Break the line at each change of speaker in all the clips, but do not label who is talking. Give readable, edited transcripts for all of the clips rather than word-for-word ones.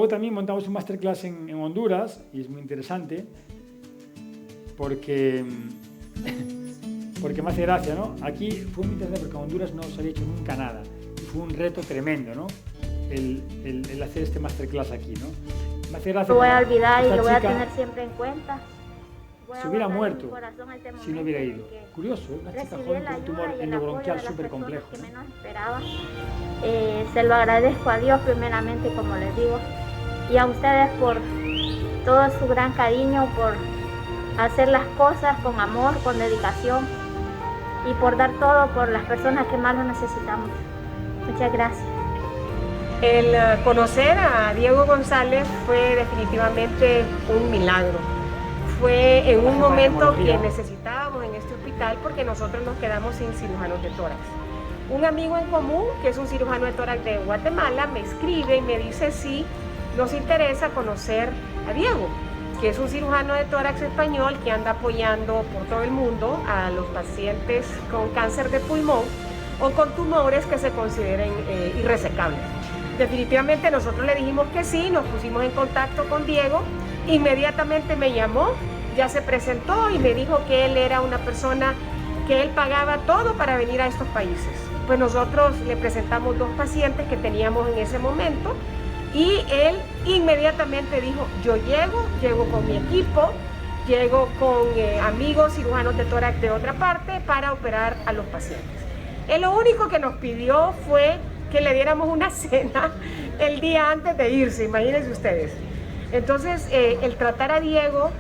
luego también montamos un masterclass en Honduras, y es muy interesante, porque me hace gracia, ¿no? Aquí fue muy interesante porque en Honduras no se había hecho nunca nada. Y fue un reto tremendo, ¿no? El hacer este masterclass aquí, ¿no? Me hace gracia.
Lo voy a olvidar y lo voy a tener siempre en cuenta.
Se hubiera muerto si no hubiera ido. Curioso, ¿eh? Una chica joven con un tumor endobronquial súper complejo.
Que menos esperaba. Se lo agradezco a Dios primeramente, como les digo, y a ustedes por todo su gran cariño, por hacer las cosas con amor, con dedicación y por dar todo por las personas que más lo necesitamos. Muchas gracias.
El conocer a Diego González fue definitivamente un milagro. Fue en un momento que necesitábamos en este hospital porque nosotros nos quedamos sin cirujanos de tórax. Un amigo en común, que es un cirujano de tórax de Guatemala, me escribe y me dice si nos interesa conocer a Diego, que es un cirujano de tórax español que anda apoyando por todo el mundo a los pacientes con cáncer de pulmón o con tumores que se consideren irresecables. Definitivamente nosotros le dijimos que sí, nos pusimos en contacto con Diego, inmediatamente me llamó, ya se presentó y me dijo que él era una persona que él pagaba todo para venir a estos países. Pues nosotros le presentamos 2 pacientes que teníamos en ese momento y él inmediatamente dijo, yo llego con mi equipo, llego con amigos cirujanos de tórax de otra parte para operar a los pacientes. Él lo único que nos pidió fue que le diéramos una cena el día antes de irse, imagínense ustedes. Entonces, el tratar a Diego,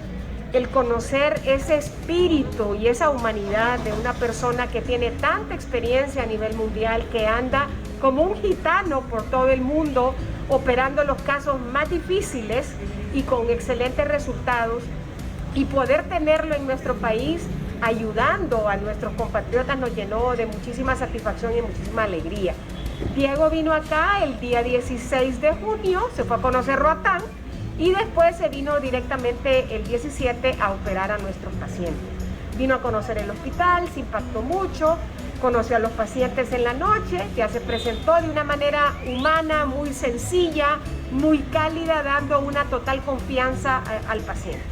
el conocer ese espíritu y esa humanidad de una persona que tiene tanta experiencia a nivel mundial, que anda como un gitano por todo el mundo, operando los casos más difíciles y con excelentes resultados, y poder tenerlo en nuestro país ayudando a nuestros compatriotas nos llenó de muchísima satisfacción y muchísima alegría. Diego vino acá el día 16 de junio, se fue a conocer Roatán y después se vino directamente el 17 a operar a nuestros pacientes. Vino a conocer el hospital, se impactó mucho, conoció a los pacientes en la noche, ya se presentó de una manera humana, muy sencilla, muy cálida, dando una total confianza al paciente.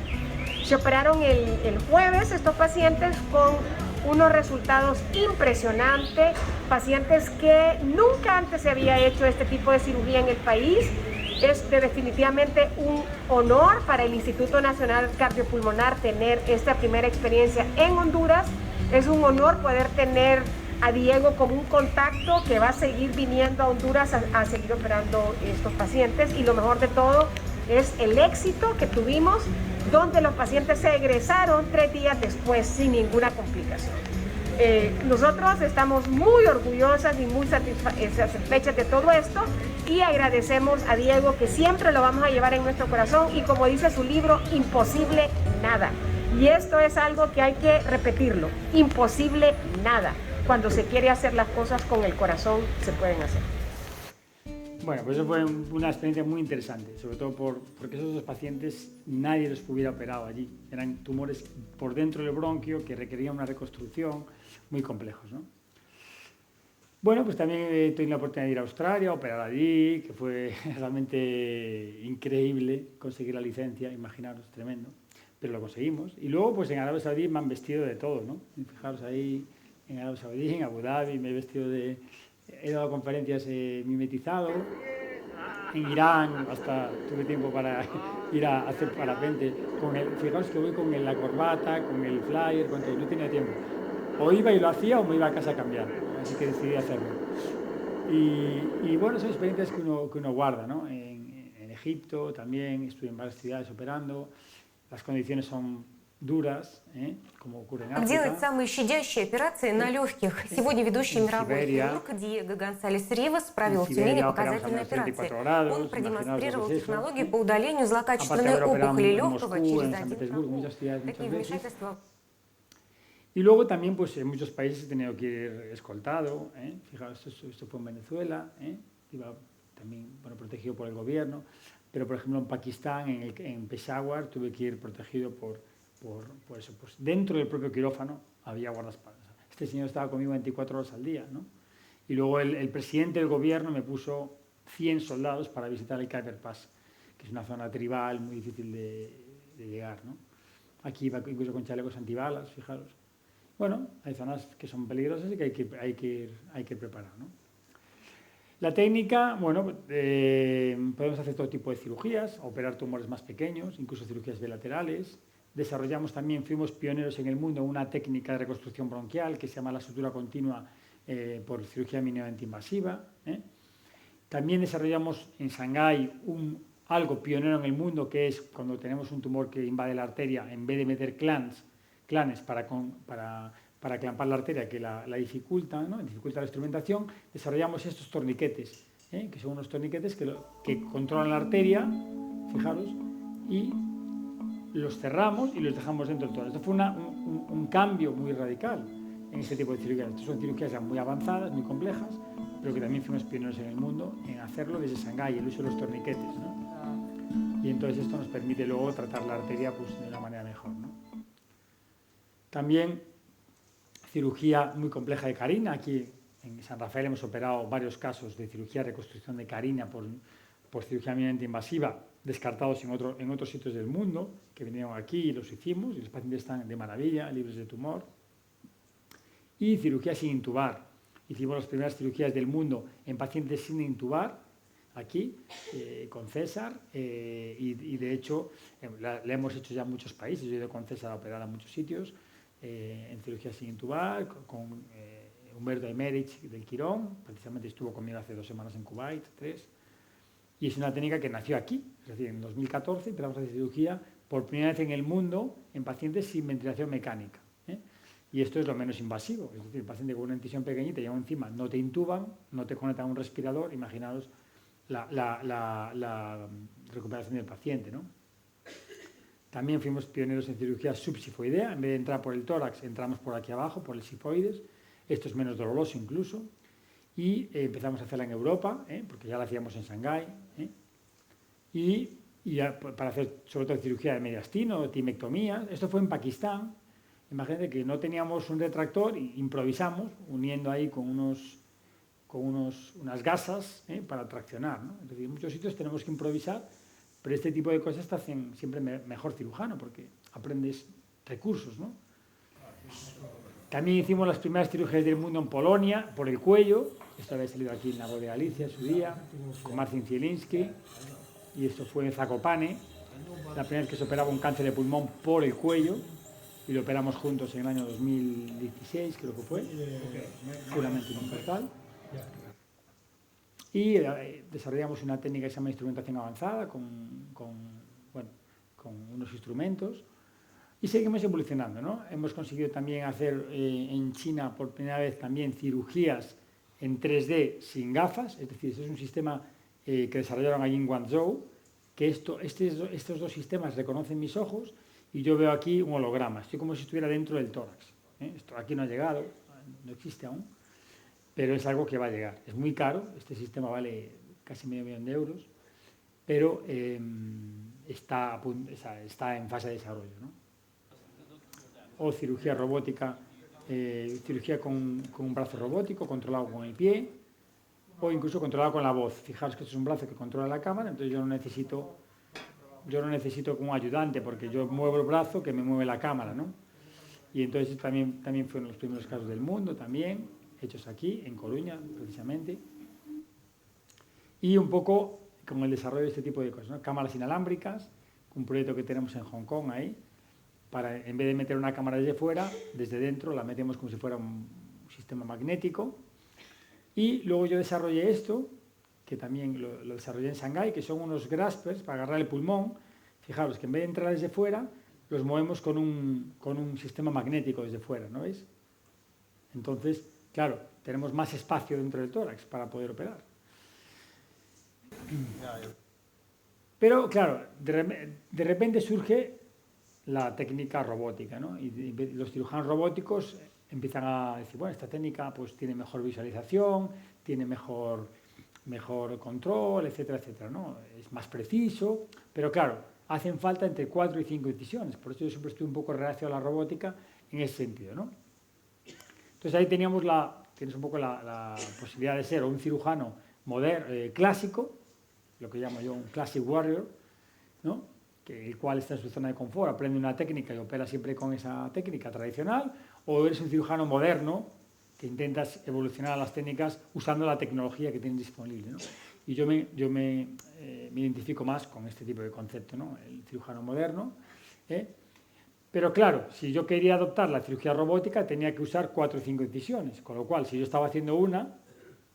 Se operaron el jueves estos pacientes con unos resultados impresionantes, pacientes que nunca antes se había hecho este tipo de cirugía en el país. Es definitivamente un honor para el Instituto Nacional Cardiopulmonar tener esta primera experiencia en Honduras. Es un honor poder tener a Diego como un contacto que va a seguir viniendo a Honduras a seguir operando estos pacientes, y lo mejor de todo es el éxito que tuvimos, donde los pacientes se egresaron 3 días después sin ninguna complicación. Nosotros estamos muy orgullosas y muy satisfechas de todo esto y agradecemos a Diego, que siempre lo vamos a llevar en nuestro corazón, y como dice su libro, imposible nada. Y esto es algo que hay que repetirlo, imposible nada. Cuando se quiere hacer las cosas con el corazón, se pueden hacer.
Bueno, pues eso fue una experiencia muy interesante, sobre todo porque esos 2 pacientes nadie los hubiera operado allí. Eran tumores por dentro del bronquio que requerían una reconstrucción, muy complejos, ¿no? Bueno, pues también tuve la oportunidad de ir a Australia, a operar allí, que fue realmente increíble conseguir la licencia, imaginaros, tremendo, pero lo conseguimos. Y luego, pues en Arabia Saudí me han vestido de todo, ¿no? Fijaros ahí, en Arabia Saudí, en Abu Dhabi, me he vestido de... He dado conferencias mimetizado, en Irán hasta tuve tiempo para ir a hacer parapente. Fijaos que voy con la corbata, con el flyer, con todo, no tenía tiempo. O iba y lo hacía o me iba a casa a cambiar, así que decidí hacerlo. Y bueno, son experiencias que uno guarda, ¿no? En Egipto también estuve en varias ciudades operando, las condiciones son duras, como ocurre en África.
Делать самые щадящие операции на легких. Сегодня ведущий мировой хирург Диего Гонсалес Ривас провел в Тюмени показательные операции. Он продемонстрировал технологию по удалению злокачественной опухоли легкого через один прокол. Такие вмешательства.
Y luego también, pues en muchos países he tenido que ir escoltado, Fijaos, esto fue en Venezuela, iba también, bueno, protegido por el gobierno, pero por ejemplo en Pakistán, en Peshawar, tuve que ir protegido por eso, pues dentro del propio quirófano había guardaespaldas. Este señor estaba conmigo 24 horas al día, ¿no? Y luego el presidente del gobierno me puso 100 soldados para visitar el Khyber Pass, que es una zona tribal muy difícil de llegar, ¿no? Aquí va incluso con chalecos antibalas, fijaros. Bueno, hay zonas que son peligrosas y que hay que ir preparado, ¿no? La técnica, bueno, podemos hacer todo tipo de cirugías, operar tumores más pequeños, incluso cirugías bilaterales. Desarrollamos también, fuimos pioneros en el mundo en una técnica de reconstrucción bronquial que se llama la sutura continua por cirugía mínimamente invasiva. También desarrollamos en Shanghái algo pionero en el mundo, que es cuando tenemos un tumor que invade la arteria, en vez de meter clanes para clampar la arteria, que la dificulta, ¿no? Dificulta la instrumentación, desarrollamos estos torniquetes, que son unos torniquetes que controlan la arteria, fijaros, y los cerramos y los dejamos dentro del tórax. Esto fue un cambio muy radical en este tipo de cirugías. Estas son cirugías ya muy avanzadas, muy complejas, pero que también fuimos pioneros en el mundo en hacerlo desde Shanghái, el uso de los torniquetes, ¿no? Y entonces esto nos permite luego tratar la arteria pues, de una manera mejor, ¿no? También cirugía muy compleja de carina. Aquí en San Rafael hemos operado varios casos de cirugía de reconstrucción de carina por cirugía mínimamente invasiva, descartados en otros sitios del mundo, que vinieron aquí y los hicimos, y los pacientes están de maravilla, libres de tumor. Y cirugía sin intubar. Hicimos las primeras cirugías del mundo en pacientes sin intubar, aquí, con César, y de hecho le hemos hecho ya en muchos países. Yo he ido con César a operar a muchos sitios, en cirugía sin intubar, con Humberto Aymerich del Quirón, precisamente estuvo conmigo hace 2 semanas en Kuwait, 3, y es una técnica que nació aquí, es decir, en 2014 empezamos a hacer cirugía por primera vez en el mundo en pacientes sin ventilación mecánica, y esto es lo menos invasivo, es decir, el paciente con una incisión pequeñita y aún encima no te intuban, no te conectan a un respirador, imaginaos la recuperación del paciente, ¿no? También fuimos pioneros en cirugía subsifoidea, en vez de entrar por el tórax, entramos por aquí abajo, por el sifoides. Esto es menos doloroso incluso. Y empezamos a hacerla en Europa, porque ya la hacíamos en Shanghái. Y para hacer sobre todo cirugía de mediastino, timectomías. Esto fue en Pakistán. Imagínate que no teníamos un retractor y improvisamos, uniendo ahí con unas gasas para traccionar, ¿no? Es decir, en muchos sitios tenemos que improvisar, pero este tipo de cosas te hacen siempre mejor cirujano, porque aprendes recursos, ¿no? También hicimos las primeras cirugías del mundo en Polonia, por el cuello. Esto había salido aquí en la Voz de Galicia en su día, con Marcin Zielinski, y esto fue en Zakopane, la primera vez que se operaba un cáncer de pulmón por el cuello, y lo operamos juntos en el año 2016, creo que fue, puramente en un portal. Y desarrollamos una técnica que se llama instrumentación avanzada con unos instrumentos y seguimos evolucionando, ¿no? Hemos conseguido también hacer en China por primera vez también cirugías en 3D sin gafas, es decir, es un sistema que desarrollaron allí en Guangzhou, que estos dos sistemas reconocen mis ojos y yo veo aquí un holograma, estoy como si estuviera dentro del tórax. Esto aquí no ha llegado, no existe aún, pero es algo que va a llegar. Es muy caro, este sistema vale casi $500,000 euros, pero está en fase de desarrollo, ¿no? O cirugía robótica, cirugía con un brazo robótico controlado con el pie, o incluso controlado con la voz. Fijaos que esto es un brazo que controla la cámara, entonces yo no necesito como ayudante, porque yo muevo el brazo que me mueve la cámara, ¿no? Y entonces también fueron los primeros casos del mundo, también, hechos aquí, en Coruña, precisamente. Y un poco con el desarrollo de este tipo de cosas, ¿no? Cámaras inalámbricas, un proyecto que tenemos en Hong Kong ahí, para, en vez de meter una cámara desde fuera, desde dentro la metemos como si fuera un sistema magnético. Y luego yo desarrollé esto, que también lo desarrollé en Shanghái, que son unos graspers para agarrar el pulmón. Fijaros que en vez de entrar desde fuera, los movemos con un sistema magnético desde fuera, ¿no veis? Entonces, claro, tenemos más espacio dentro del tórax para poder operar. Pero, claro, de repente surge la técnica robótica, ¿no? Y los cirujanos robóticos empiezan a decir, bueno, esta técnica pues tiene mejor visualización, tiene mejor control, etcétera, etcétera, ¿no? Es más preciso, pero claro, hacen falta entre 4 y 5 incisiones, por eso yo siempre estoy un poco reacio a la robótica en ese sentido, ¿no? Entonces ahí tienes un poco la posibilidad de ser un cirujano moderno, clásico, lo que llamo yo un classic warrior, ¿no? El cual está en su zona de confort, aprende una técnica y opera siempre con esa técnica tradicional, o eres un cirujano moderno que intentas evolucionar las técnicas usando la tecnología que tienes disponible, ¿no? Y yo me identifico más con este tipo de concepto, ¿no? El cirujano moderno, ¿eh? Pero claro, si yo quería adoptar la cirugía robótica tenía que usar 4 o 5 incisiones, con lo cual si yo estaba haciendo una,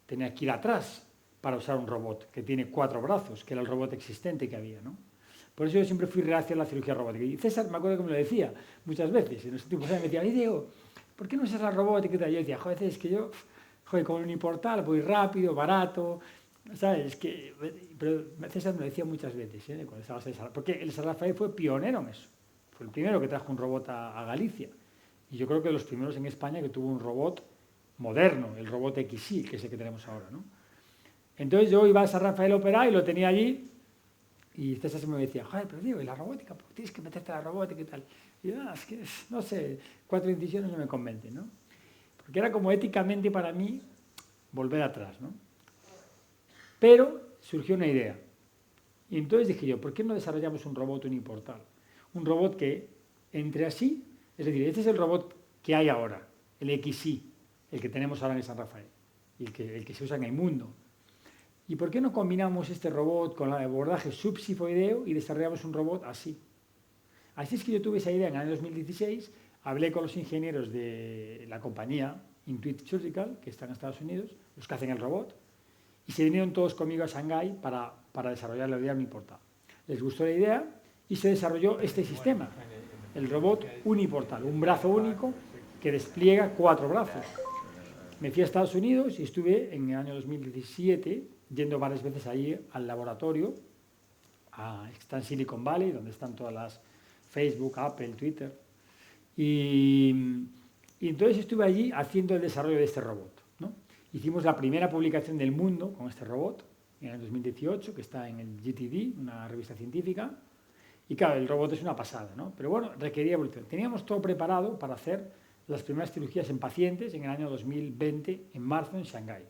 tenía que ir atrás para usar un robot que tiene 4 brazos, que era el robot existente que había, ¿no? Por eso yo siempre fui reacio a la cirugía robótica. Y César, me acuerdo que me lo decía muchas veces, en los últimos años me decía, Diego, ¿por qué no usas la robótica? Y yo decía, joder, es que yo, con un uniportal voy rápido, barato, ¿sabes? Pero César me lo decía muchas veces, ¿eh? Cuando estabas en San... Porque el San Rafael fue pionero en eso. Fue el primero que trajo un robot a Galicia. Y yo creo que de los primeros en España que tuvo un robot moderno, el robot XY, que es el que tenemos ahora, ¿no? Entonces yo iba a San Rafael a operar y lo tenía allí. Y César me decía, joder, pero digo, ¿y la robótica? ¿Por qué tienes que meterte a la robótica y tal? Y yo, es que, no sé, 4 incisiones no me convencen, ¿no? Porque era como éticamente para mí volver atrás, ¿no? Pero surgió una idea. Y entonces dije yo, ¿por qué no desarrollamos un robot uniportal? Un robot que entre así, es decir, este es el robot que hay ahora, el XY, el que tenemos ahora en San Rafael, y el que se usa en el mundo. ¿Y por qué no combinamos este robot con el abordaje subsifoideo y desarrollamos un robot así? Así es que yo tuve esa idea en el año 2016, hablé con los ingenieros de la compañía Intuit Surgical, que está en Estados Unidos, los que hacen el robot, y se vinieron todos conmigo a Shanghái para desarrollar la idea uniportal. Les gustó la idea y se desarrolló este sistema, el robot uniportal, un brazo único que despliega 4 brazos. Me fui a Estados Unidos y estuve en el año 2017 yendo varias veces ahí al laboratorio, está en Silicon Valley, donde están todas las Facebook, Apple, Twitter. Y entonces estuve allí haciendo el desarrollo de este robot, ¿no? Hicimos la primera publicación del mundo con este robot en el 2018, que está en el GTD, una revista científica. Y claro, el robot es una pasada, ¿no? Pero bueno, requería evolución. Teníamos todo preparado para hacer las primeras cirugías en pacientes en el año 2020, en marzo, en Shanghái.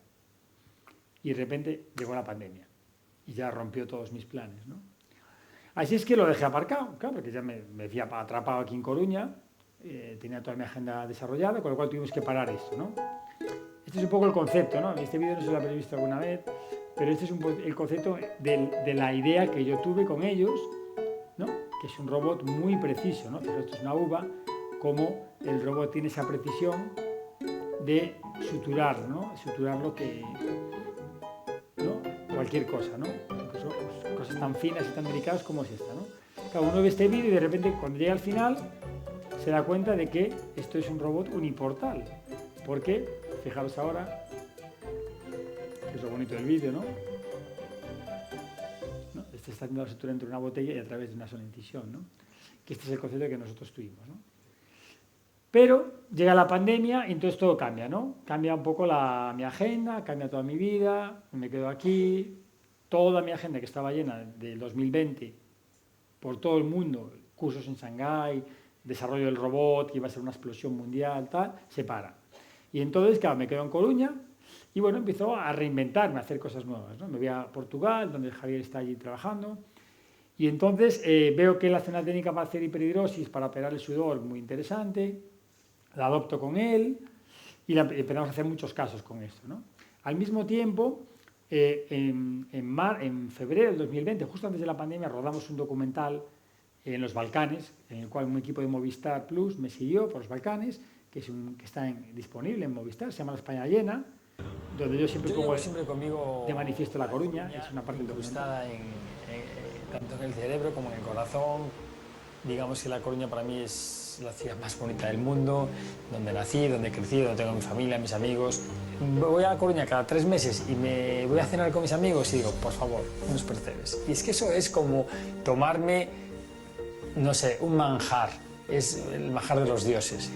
Y de repente llegó la pandemia y ya rompió todos mis planes, ¿no? Así es que lo dejé aparcado, claro, porque ya me decía atrapado aquí en Coruña, tenía toda mi agenda desarrollada, con lo cual tuvimos que parar esto, ¿no? Este es un poco el concepto, ¿no? Este vídeo no se lo habréis visto alguna vez, pero este es el concepto de la idea que yo tuve con ellos, ¿no? Que es un robot muy preciso, ¿no? Esto es una uva, como el robot tiene esa precisión de suturar, ¿no? Suturar lo que... cualquier cosa, ¿no? Incluso, pues, cosas tan finas y tan delicadas como es esta, ¿no? Claro, uno ve este vídeo y de repente cuando llega al final se da cuenta de que esto es un robot uniportal. Porque, fijaros ahora, que es lo bonito del vídeo, ¿no? Este está haciendo la sutura entre una botella y a través de una sola incisión, ¿no? Que este es el concepto que nosotros tuvimos, ¿no? Pero llega la pandemia y entonces todo cambia, ¿no? Cambia un poco mi agenda, cambia toda mi vida, me quedo aquí, toda mi agenda que estaba llena del 2020 por todo el mundo, cursos en Shanghái, desarrollo del robot, que iba a ser una explosión mundial, tal, se para. Y entonces, claro, me quedo en Coruña y bueno, empiezo a reinventarme, a hacer cosas nuevas, ¿no? Me voy a Portugal, donde Javier está allí trabajando, y entonces veo que él hace una técnica para hacer hiperhidrosis, para operar el sudor, muy interesante. La adopto con él y empezamos a hacer muchos casos con esto, ¿no? Al mismo tiempo, en febrero del 2020, justo antes de la pandemia, rodamos un documental en los Balcanes, en el cual un equipo de Movistar Plus me siguió por los Balcanes, que está disponible en Movistar, se llama La España Llena, donde yo siempre pongo
conmigo
de manifiesto la Coruña, es una parte
incrustada tanto en el cerebro como en el corazón. Digamos que La Coruña para mí es la ciudad más bonita del mundo, donde nací, donde he crecido, donde tengo mi familia, mis amigos. Voy a La Coruña cada 3 meses y me voy a cenar con mis amigos y digo, por favor, unos percebes. Y es que eso es como tomarme, no sé, un manjar, es el manjar de los dioses.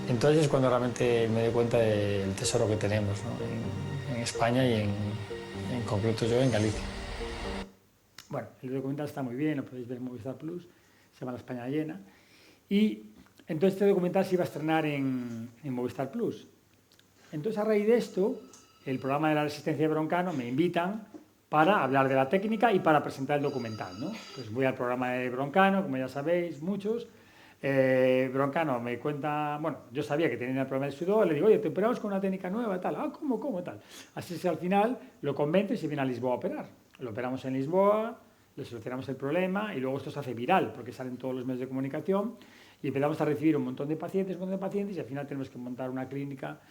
Entonces es cuando realmente me doy cuenta del tesoro que tenemos, ¿no? en España y en concreto yo en Galicia.
Bueno, el documental está muy bien, lo podéis ver en Movistar Plus, se llama La España Llena. Y entonces este documental se iba a estrenar en Movistar Plus. Entonces a raíz de esto, el programa de la resistencia de Broncano me invitan para hablar de la técnica y para presentar el documental, ¿no? Pues voy al programa de Broncano, como ya sabéis, muchos. Broncano me cuenta, bueno, yo sabía que tenía el problema del sudor, le digo, oye, te operamos con una técnica nueva, tal, ¿cómo, tal? Así es que al final lo convence y se viene a Lisboa a operar. Lo operamos en Lisboa, le solucionamos el problema y luego esto se hace viral porque salen todos los medios de comunicación y empezamos a recibir un montón de pacientes y al final tenemos que montar una clínica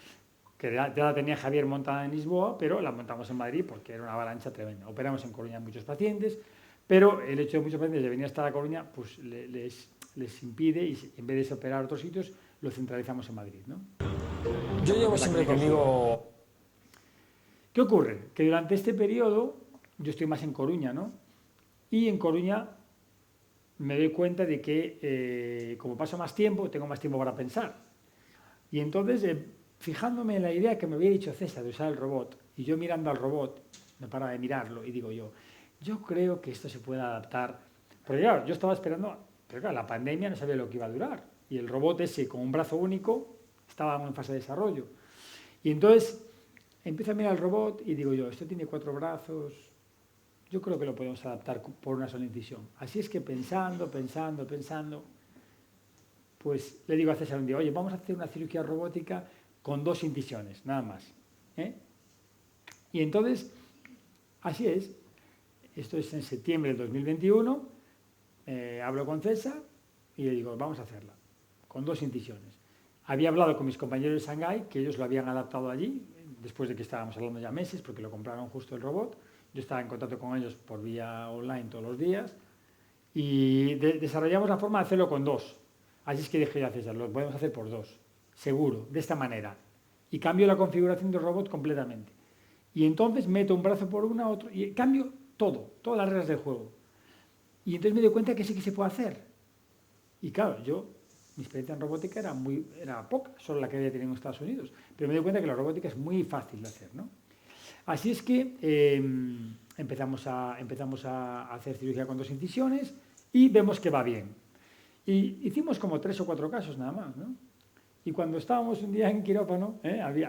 que ya la tenía Javier montada en Lisboa, pero la montamos en Madrid porque era una avalancha tremenda. Operamos en Coruña a muchos pacientes, pero el hecho de muchos pacientes de venir hasta la Coruña pues les impide, y en vez de operar a otros sitios, lo centralizamos en Madrid, ¿no?
Yo llevo siempre conmigo...
¿Qué ocurre? Que durante este periodo, yo estoy más en Coruña, ¿no? Y en Coruña me doy cuenta de que, como paso más tiempo, tengo más tiempo para pensar. Y entonces, fijándome en la idea que me había dicho César de usar el robot, y yo mirando al robot, no paraba de mirarlo, y digo yo creo que esto se puede adaptar. Porque claro, yo estaba esperando, pero claro, la pandemia no sabía lo que iba a durar, y el robot ese con un brazo único estaba en fase de desarrollo. Y entonces empiezo a mirar el robot y digo yo, esto tiene 4 brazos, yo creo que lo podemos adaptar por una sola incisión. Así es que pensando, pues le digo a César un día, oye, vamos a hacer una cirugía robótica con 2 incisiones, nada más. Y entonces, así es. Esto es en septiembre del 2021, hablo con César y le digo, vamos a hacerla, con 2 incisiones. Había hablado con mis compañeros de Shanghái, que ellos lo habían adaptado allí, después de que estábamos hablando ya meses, porque lo compraron justo el robot. Yo estaba en contacto con ellos por vía online todos los días y desarrollamos la forma de hacerlo con 2. Así es que dije a César, lo podemos hacer por 2, seguro, de esta manera. Y cambio la configuración del robot completamente. Y entonces meto un brazo por una, otro, y cambio todo, todas las reglas del juego. Y entonces me doy cuenta que sí que se puede hacer. Y claro, mi experiencia en robótica era poca, solo la que había tenido en Estados Unidos. Pero me doy cuenta que la robótica es muy fácil de hacer, ¿no? Así es que empezamos a hacer cirugía con 2 incisiones y vemos que va bien. Y hicimos como 3 o 4 casos nada más, ¿no? Y cuando estábamos un día en quirófano,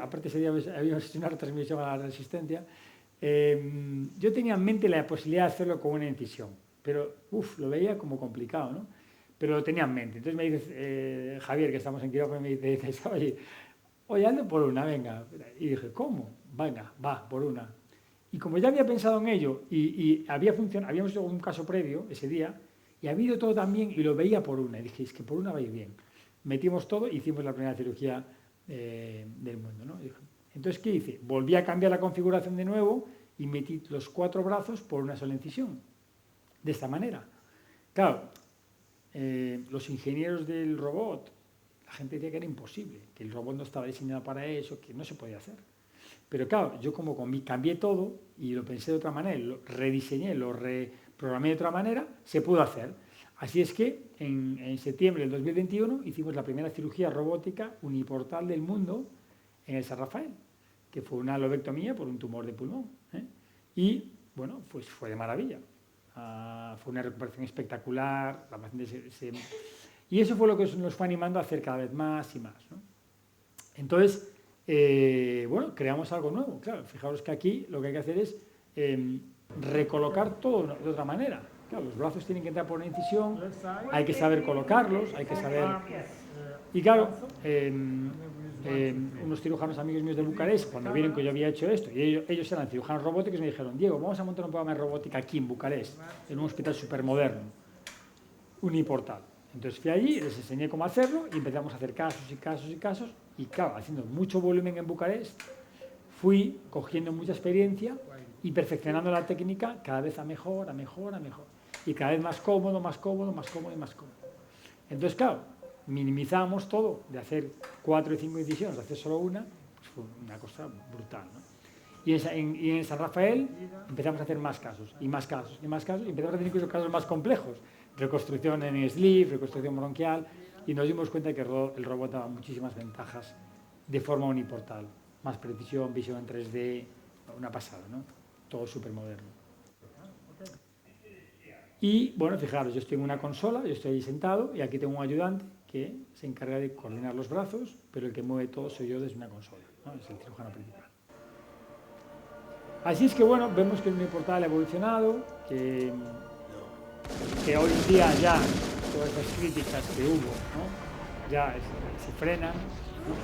aparte ese día habíamos hecho una retransmisión a la Resistencia, yo tenía en mente la posibilidad de hacerlo con una incisión, pero lo veía como complicado, ¿no? Pero lo tenía en mente. Entonces me dice Javier, que estamos en quirófano, me dice, oye, ando por una, venga. Y dije, ¿cómo? Venga, va, por una. Y como ya había pensado en ello y habíamos hecho un caso previo ese día, y había ido todo tan bien y lo veía por una. Y dije, es que por una va a ir bien. Metimos todo y hicimos la primera cirugía del mundo, ¿no? Entonces, ¿qué hice? Volví a cambiar la configuración de nuevo y metí los 4 brazos por una sola incisión. De esta manera. Claro, los ingenieros del robot, la gente decía que era imposible, que el robot no estaba diseñado para eso, que no se podía hacer. Pero claro, yo como cambié todo y lo pensé de otra manera, lo rediseñé, lo reprogramé de otra manera, se pudo hacer. Así es que en septiembre del 2021 hicimos la primera cirugía robótica uniportal del mundo en el San Rafael, que fue una lobectomía por un tumor de pulmón. Y bueno, pues fue de maravilla. Fue una recuperación espectacular, la paciente y eso fue lo que nos fue animando a hacer cada vez más y más, ¿no? Entonces, bueno, creamos algo nuevo. Claro, fijaros que aquí lo que hay que hacer es recolocar todo de otra manera. Claro, los brazos tienen que entrar por una incisión, hay que saber colocarlos, hay que saber... Y claro, unos cirujanos amigos míos de Bucarest, cuando vieron que yo había hecho esto, y ellos eran cirujanos robóticos, me dijeron, Diego, vamos a montar un programa de robótica aquí en Bucarest, en un hospital supermoderno, uniportal. Entonces fui allí, les enseñé cómo hacerlo y empezamos a hacer casos, y claro, haciendo mucho volumen en Bucarest, fui cogiendo mucha experiencia y perfeccionando la técnica cada vez a mejor, y cada vez más cómodo. Entonces, claro, minimizamos todo, de hacer 4 y 5 incisiones, de hacer solo una, pues fue una cosa brutal, ¿no? Y en San Rafael empezamos a hacer más casos, y empezamos a hacer incluso casos más complejos, reconstrucción en sleeve, reconstrucción bronquial, y nos dimos cuenta que el robot daba muchísimas ventajas de forma uniportal, más precisión, visión en 3D, una pasada, ¿no? Todo súper moderno. Y bueno, fijaros, yo estoy en una consola, yo estoy ahí sentado y aquí tengo un ayudante que se encarga de coordinar los brazos, pero el que mueve todo soy yo desde una consola, ¿no? Es el cirujano principal. Así es que bueno, vemos que el uniportal ha evolucionado, que hoy en día ya todas esas críticas que hubo, ¿no? Ya se frenan, ¿no?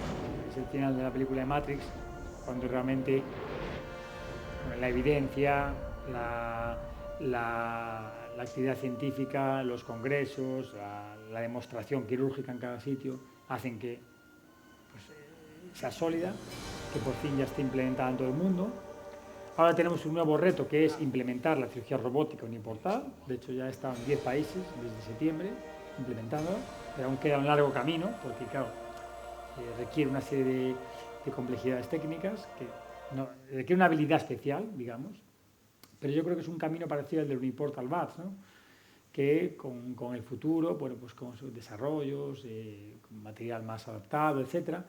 Es el final de la película de Matrix, cuando realmente la evidencia, la actividad científica, los congresos, la demostración quirúrgica en cada sitio hacen que pues, sea sólida, que por fin ya esté implementada en todo el mundo. Ahora tenemos un nuevo reto, que es implementar la cirugía robótica uniportal. De hecho, ya está en 10 países desde septiembre implementándola, pero aún queda un largo camino, porque claro, requiere una serie de complejidades técnicas, que requiere una habilidad especial, digamos, pero yo creo que es un camino parecido al del Uniportal Bats, ¿no? Que con el futuro, bueno, pues con sus desarrollos, con material más adaptado, etcétera,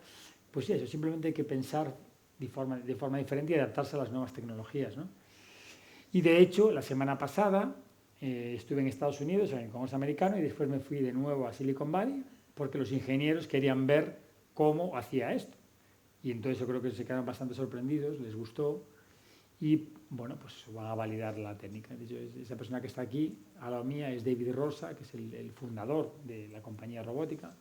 pues sí, eso, simplemente hay que pensar de forma diferente y adaptarse a las nuevas tecnologías, ¿no? Y de hecho, la semana pasada estuve en Estados Unidos, en el Congreso americano, y después me fui de nuevo a Silicon Valley, porque los ingenieros querían ver cómo hacía esto. Y entonces yo creo que se quedaron bastante sorprendidos, les gustó, y bueno, pues van a validar la técnica. De hecho, esa persona que está aquí, a la mía, es David Rosa, que es el fundador de la compañía robótica,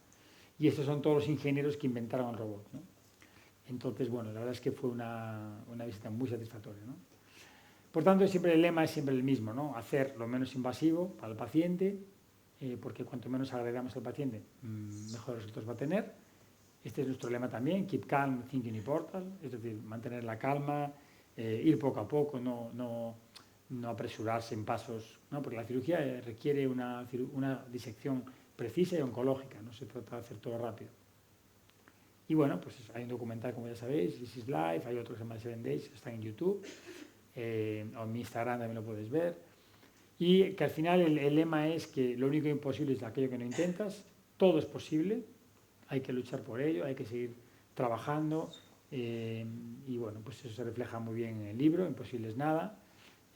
y estos son todos los ingenieros que inventaron el robot, ¿no? Entonces, bueno, la verdad es que fue una visita muy satisfactoria, ¿no? Por tanto, siempre el lema es siempre el mismo, ¿no? Hacer lo menos invasivo para el paciente, porque cuanto menos agredamos al paciente, mejores resultados va a tener. Este es nuestro lema también, keep calm, think uniportal, es decir, mantener la calma, ir poco a poco, no apresurarse en pasos, ¿no? Porque la cirugía requiere una disección precisa y oncológica, no se trata de hacer todo rápido. Y bueno, pues hay un documental, como ya sabéis, This is Life, hay otro que se llama 7 Days, que está en YouTube, o en mi Instagram también lo puedes ver. Y que al final el lema es que lo único imposible es aquello que no intentas, todo es posible, hay que luchar por ello, hay que seguir trabajando, y bueno, pues eso se refleja muy bien en el libro, Imposible es nada,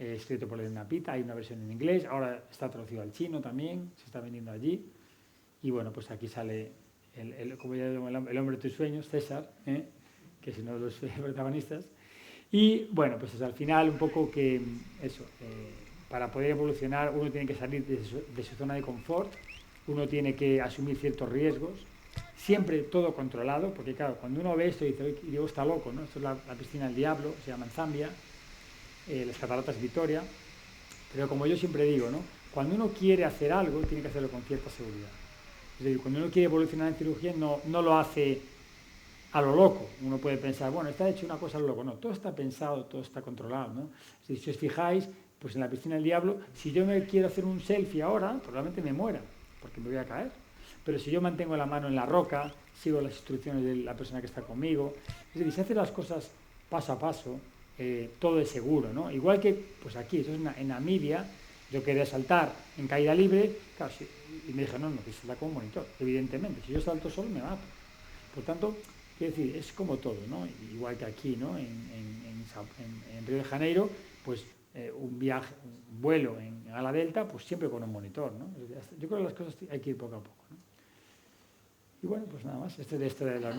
escrito por Elena Pita, hay una versión en inglés, ahora está traducido al chino también, se está vendiendo allí, y bueno, pues aquí sale como ya digo, el hombre de tus sueños, César, que es uno de los protagonistas. Y bueno, pues es al final un poco que eso, para poder evolucionar uno tiene que salir de su zona de confort, uno tiene que asumir ciertos riesgos, siempre todo controlado, porque claro, cuando uno ve esto y dice, Diego está loco, ¿no? Esto es la piscina del diablo, se llama en Zambia, las cataratas Victoria, pero como yo siempre digo, ¿no? Cuando uno quiere hacer algo, tiene que hacerlo con cierta seguridad. Es decir, cuando uno quiere evolucionar en cirugía no lo hace a lo loco. Uno puede pensar, bueno, está hecho una cosa a lo loco. No, todo está pensado, todo está controlado, ¿no? Si os fijáis, pues en la piscina del diablo, si yo me quiero hacer un selfie ahora, probablemente me muera, porque me voy a caer. Pero si yo mantengo la mano en la roca, sigo las instrucciones de la persona que está conmigo, es decir, si hace las cosas paso a paso, todo es seguro, ¿no? Igual que, pues aquí, eso es en Namibia, yo quería saltar en caída libre, claro, y me dije, no, que salta con un monitor, evidentemente, si yo salto solo me mato. Por tanto, quiero decir, es como todo, ¿no? Igual que aquí, ¿no? En Río de Janeiro, pues un vuelo en ala delta, pues siempre con un monitor, ¿no? Yo creo que las cosas hay que ir poco a poco, ¿no? Y bueno, pues nada más, esto de la